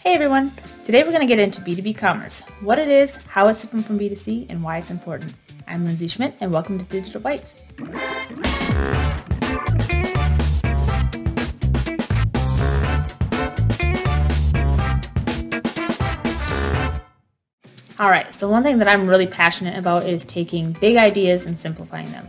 Hey everyone! Today we're going to get into B2B commerce, what it is, how it's different from B2C, and why it's important. I'm Lindsey Schmidt and welcome to Digital Bytes. Alright, so one thing that I'm really passionate about is taking big ideas and simplifying them.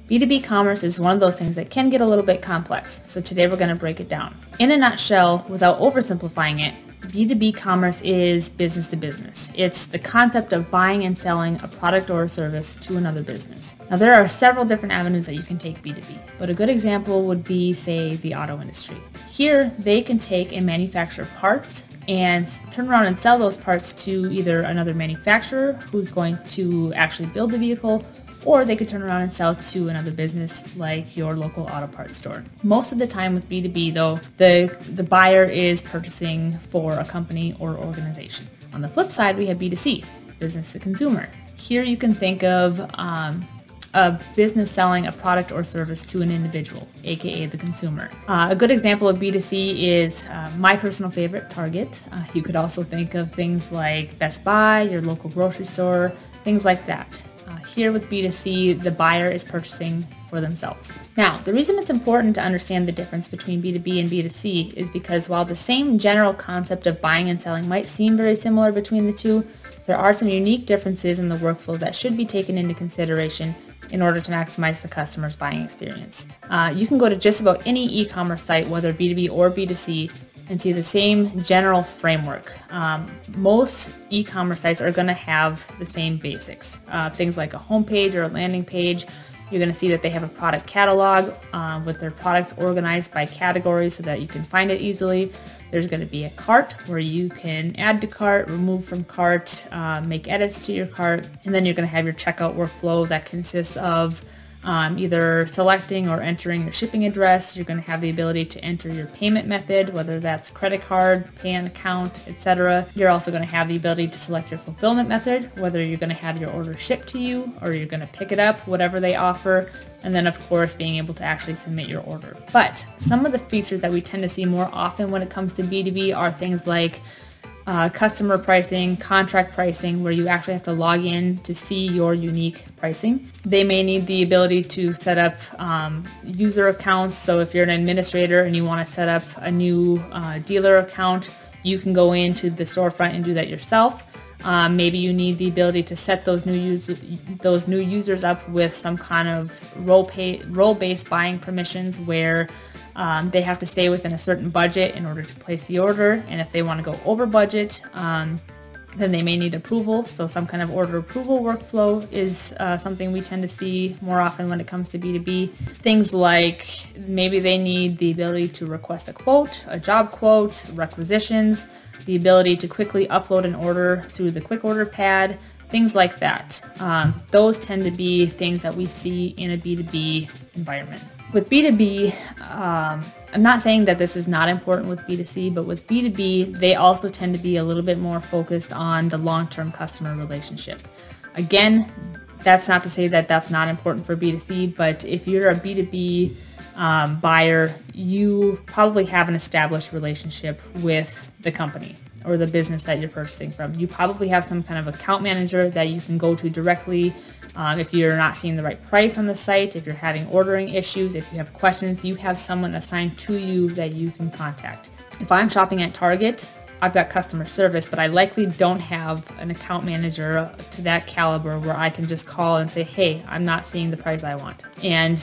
B2B commerce is one of those things that can get a little bit complex, so today we're going to break it down. In a nutshell, without oversimplifying it, B2B commerce is business to business. It's the concept of buying and selling a product or a service to another business. Now there are several different avenues that you can take B2B, but a good example would be, say, the auto industry. Here, they can take and manufacture parts and turn around and sell those parts to either another manufacturer who's going to actually build the vehicle, or they could turn around and sell to another business like your local auto parts store. Most of the time with B2B though, the buyer is purchasing for a company or organization. On the flip side, we have B2C, business to consumer. Here you can think of a business selling a product or service to an individual, aka the consumer. A good example of B2C is my personal favorite, Target. You could also think of things like Best Buy, your local grocery store, things like that. Here with B2C, the buyer is purchasing for themselves. Now, the reason it's important to understand the difference between B2B and B2C is because while the same general concept of buying and selling might seem very similar between the two, there are some unique differences in the workflow that should be taken into consideration in order to maximize the customer's buying experience. You can go to just about any e-commerce site, whether B2B or B2C, and see the same general framework. Most e-commerce sites are going to have the same basics. Things like a homepage or a landing page. You're going to see that they have a product catalog with their products organized by categories so that you can find it easily. There's going to be a cart where you can add to cart, remove from cart, make edits to your cart, and then you're going to have your checkout workflow that consists of either selecting or entering your shipping address. You're going to have the ability to enter your payment method, whether that's credit card, pay on account, etc. You're also going to have the ability to select your fulfillment method, whether you're going to have your order shipped to you or you're going to pick it up, whatever they offer. And then of course being able to actually submit your order. But some of the features that we tend to see more often when it comes to B2B are things like customer pricing, contract pricing, where you actually have to log in to see your unique pricing. They may need the ability to set up user accounts. So if you're an administrator and you want to set up a new dealer account, you can go into the storefront and do that yourself. Maybe you need the ability to set those new users up with some kind of role-based buying permissions where they have to stay within a certain budget in order to place the order, and if they want to go over budget, then they may need approval. So some kind of order approval workflow is something we tend to see more often when it comes to B2B. Things like maybe they need the ability to request a quote, a job quote, requisitions, the ability to quickly upload an order through the quick order pad, things like that. Those tend to be things that we see in a B2B environment. With B2B, I'm not saying that this is not important with B2C, but with B2B, they also tend to be a little bit more focused on the long-term customer relationship. Again, that's not to say that that's not important for B2C, but if you're a B2B buyer, you probably have an established relationship with the company or the business that you're purchasing from. You probably have some kind of account manager that you can go to directly if you're not seeing the right price on the site, if you're having ordering issues, if you have questions, you have someone assigned to you that you can contact. If I'm shopping at Target, I've got customer service, but I likely don't have an account manager to that caliber where I can just call and say, hey, I'm not seeing the price I want. And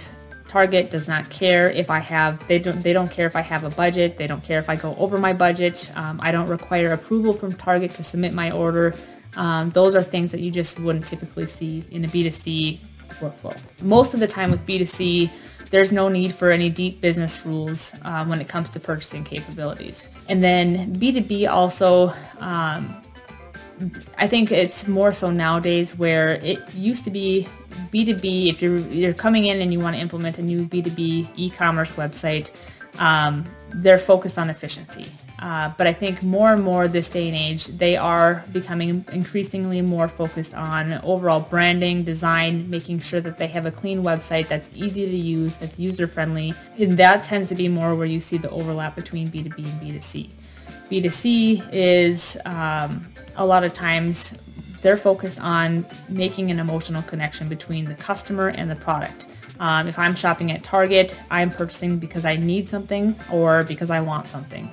Target does not care if I have, they don't care if I have a budget, they don't care if I go over my budget, I don't require approval from Target to submit my order. Those are things that you just wouldn't typically see in a B2C workflow. Most of the time with B2C, there's no need for any deep business rules when it comes to purchasing capabilities. And then B2B also, I think it's more so nowadays where it used to be B2B, if you're coming in and you want to implement a new B2B e-commerce website, they're focused on efficiency. But I think more and more this day and age, they are becoming increasingly more focused on overall branding, design, making sure that they have a clean website that's easy to use, that's user-friendly. And that tends to be more where you see the overlap between B2B and B2C. B2C is a lot of times they're focused on making an emotional connection between the customer and the product. If I'm shopping at Target, I'm purchasing because I need something or because I want something.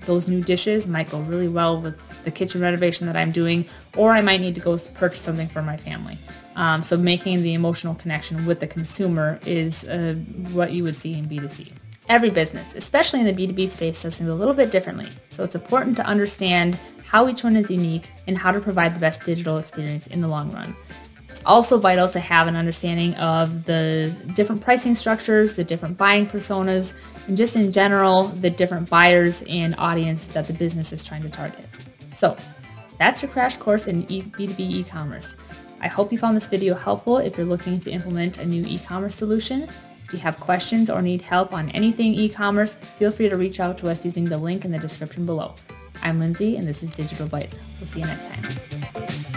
Those new dishes might go really well with the kitchen renovation that I'm doing, or I might need to go purchase something for my family. So making the emotional connection with the consumer is what you would see in B2C. Every business, especially in the B2B space, does things a little bit differently. So it's important to understand how each one is unique and how to provide the best digital experience in the long run. It's also vital to have an understanding of the different pricing structures, the different buying personas, and just in general, the different buyers and audience that the business is trying to target. So that's your crash course in B2B e-commerce. I hope you found this video helpful if you're looking to implement a new e-commerce solution. If you have questions or need help on anything e-commerce, feel free to reach out to us using the link in the description below. I'm Lindsey, and this is Digital Bytes. We'll see you next time.